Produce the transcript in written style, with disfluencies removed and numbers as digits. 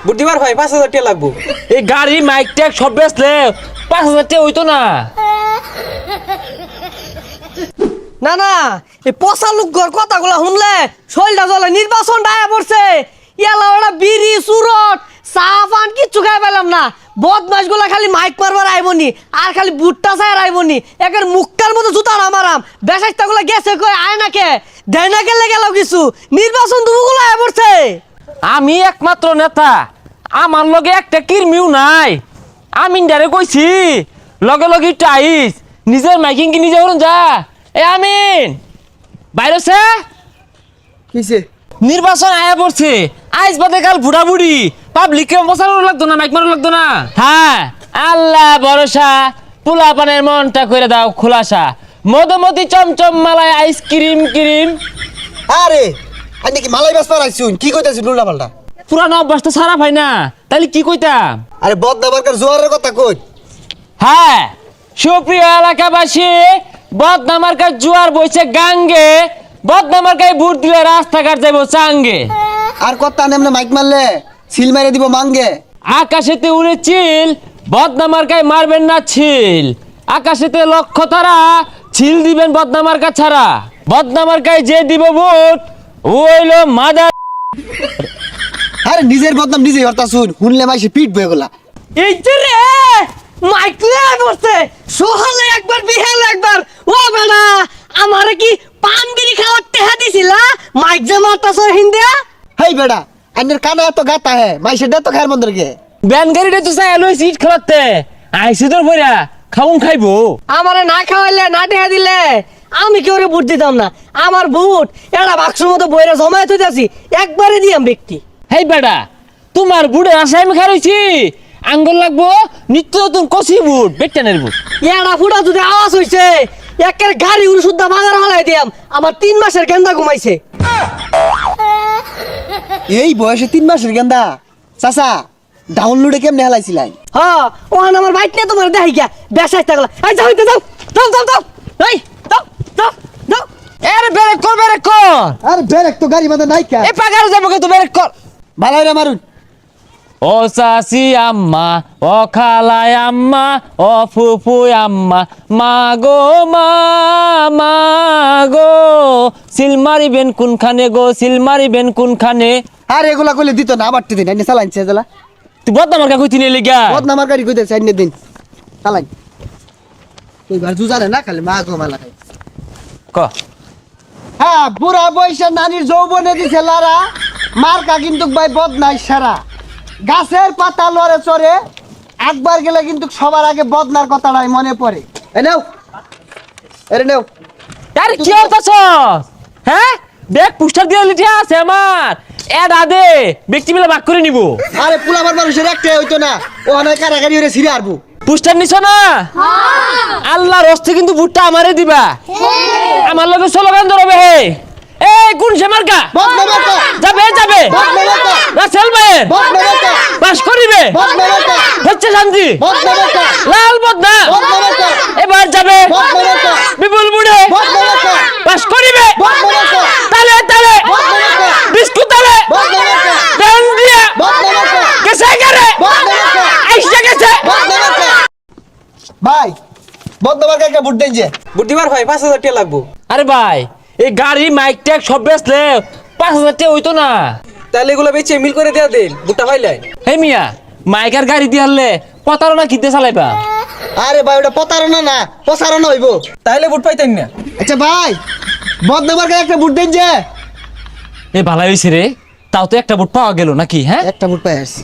বুদ্ধিবার ভাই 5,000 টাকা লাগবো। এই গাড়ি মাইক ট্যাগ সব বেচলে 5,000 টাকা হইতো না। না না এই পচা লোকর কথাগুলো শুনলে শরীরটা জ্বলে। নির্বাচন ডায়া পড়ছে, ইয়ালা ওরা বিড়ি সুরট চা পান কিচ্ছু খাই পেলাম না। বদমাস গুলা খালি মাইক মারবার আইবনি আর খালি বুটটা চাই আইবনি। একের মুক্কার মতো জুতা নামারাম। বেসাইটা গুলা গেছে কই আয় নাকে দেয় না গেলে গেল কিছু। নির্বাচন দুগুলো আয় পড়ছে। আমি একমাত্র নেতা, আমার লগে একটা কিরমিও নাই। আমি ডারে কইছি লগে লগে টাইস নিজের মাইকিং কি নিজে করুন যা। এ আমিন বাইরেছে কিছে নির্বাচন আয়া পড়ছে। আইস বাদে কাল বুড়া বুড়ি পাবলিককে বসানো লাগতো না, মাইক মারো লাগতো না। হ্যাঁ আল্লাহ ভরসা, পোলা পানের মনটা করে দাও খোলাসা। মধুমতি চমচম মালায় আইসক্রিম ক্রিম। আরে আমি কি মালাই ব্যস্ত রাখছুন কি কইতাছিস উল্টা পাল্টা? পুরানো অভ্যাস তো সারা ভাই না, তাহলে কি কইতাম? আরে বদনামার্কার জোয়ারের কথা কই। হ্যাঁ সুপ্রিয় এলাকাবাসী, বদনামার্কার জোয়ার বইছে গাঙ্গে। বদনামার্কায় ভোট দিলে রাস্তাঘাট যাইব চাঙ্গে। আর কথা নেমনে মাইক মারলে সিল মেরে দিব মাঙ্গে। আকাশেতে উড়ে চিল, বদনামার্কায় মারবেন না ছিল। আকাশেতে লক্ষ্য তারা, ছিল দিবেন বদনামার্কা ছাড়া। বদনামার্কায় যে দিব ভোট ওইলো মাদার। আরে নিজের বদনাম নিজেই হরতা শুন, শুনলে মাইসে পিট বয়ে গলা। এই যে রে মাইক লয়ে পড়ছে। সোহালে একবার বিহালে একবার। ও বেটা আমারে কি পান বিড়ি খাওয়ার টেহা দিছিলা? মাইক যে মারতাছ হিন্দিয়া। হেই বেড়া আইনের কানে এত গাতা হে মাইসে দে তো খায়ের মন্দিরকে। ব্যান গাড়িটা তো চাই এলো সিট খেলাতে আইসি তোর বইরা খাউন খাইবো। আমারে না খাওয়াইলে না টেহা দিলে আমি কি ওরে ভোট দিতাম না। আমার ভোট এটা বাক্সের মতো বইরা জমায়েত হইতাছি, একবারে দিয়াম ব্যক্তি। হেই বেটা তোমার বুড়ে আশায় আমি খারইছি। আঙ্গুল লাগবো নিত্য নতুন কষি বুট বেটানের বুট। এড়া ফুটা যদি আওয়াজ হইছে একের গাড়ি উড়ে শুদ্ধা বাজার হলাই দিয়াম। আমার 3 মাসের গেন্দা ঘুমাইছে। এই বয়সে 3 মাসের গেন্দা চাচা ডাউনলোডে কেমনে হেলাইছিলেন? হ্যাঁ ওখানে আমার বাইক নিয়ে তোমার দেখাই গিয়া বেসাই থাকলা। এই যাও যাও যাও যাও যাও এই যাও যাও যাও। এর বেরেক কর বেরেক কর। আরে ব্রেক তো গাড়ি বাঁধা নাই কা। এ পাগার যাবো কিন্তু বেরেক কর। ভালাই রে মারুন। ও চাচি আম্মা, ও খালাই আম্মা, ও ফুফু আম্মা, মা গো মা, মা গো সিল মারিবেন কোনখানে গো, সিল মারিবেন কোনখানে। আর এগুলা কইলে দিত না আবার দিন আইনে চালাইছে জেলা। তুই বদনামার কা কইতি নিয়ে গা। বদনামার গাড়ি কইতেছে আইনে দিন চালাই। তুই ঘর জুজারে না খালি মা গো মালা খাই। ক হ্যাঁ বুড়া বয়সে নানির যৌবনে দিছে লারা। মার্কা কিন্তু ভাই বদনাই সারা। গাছের পাতা লড়ে চড়ে একবার গেলে কিন্তু সবার আগে বদনার কথাটাই মনে পড়ে। এ নেও এরে নেও। আরে কি হতাছ? হ্যাঁ দেখ পুস্টার দিয়ে লিখে আছে আমার এড আদে ব্যক্তি মিলে ভাগ করে নিব। আরে পুলাবার মানুষের একটাই হইতো না, ও অনেক কারাগারি হয়ে ছিঁড়ে আরবো। পুস্টার নিছ না? আল্লাহর হস্তে কিন্তু ভুট্টা আমারে দিবা। আমার লগে স্লোগান ধরবে হে এ কোন সে মার্কা বদনামার্কা যাবে যাবে বদনামার্কা রাসেল ভাই বদনামার্কা পাস করিবে বদনামার্কা হচ্ছে শান্তি বদনামার্কা লাল বদনা বদনামার্কা এবার যাবে বদনামার্কা বিপুল বুড়ে বদনামার্কা পাস করিবে বদনামার্কা তালে তালে বদনামার্কা বিস্কুট তালে বদনামার্কা দেন দিয়া বদনামার্কা গেছে করে বদনামার্কা আইসা গেছে। বদনামার্কা ভাই বদনামার্কা একটা বুট দেন যে। বুদ্ধিবার ভাই 5,000 টাকা লাগবো। আরে ভাই এই গাড়ি মাইক ট্যাগ সব বেচলে 5,000 টাকা হইতো না। তাহলে এগুলো বেচে মিল করে দেয়া দেন, বুটটা পাইলাই। হে মিয়া মাইকার গাড়ি দিয়ে হারলে প্রতারণা কিনতে চালাইবা। আরে ভাই ওটা প্রতারণা না প্রসারণা হইব। তাহলে বুট পাইতেন না। আচ্ছা ভাই বদনামার্কা একটা বুট দেন যে। এ ভালো হয়েছে রে, তাও তো একটা বুট পাওয়া গেল নাকি? হ্যাঁ একটা বুট পাই আসছি।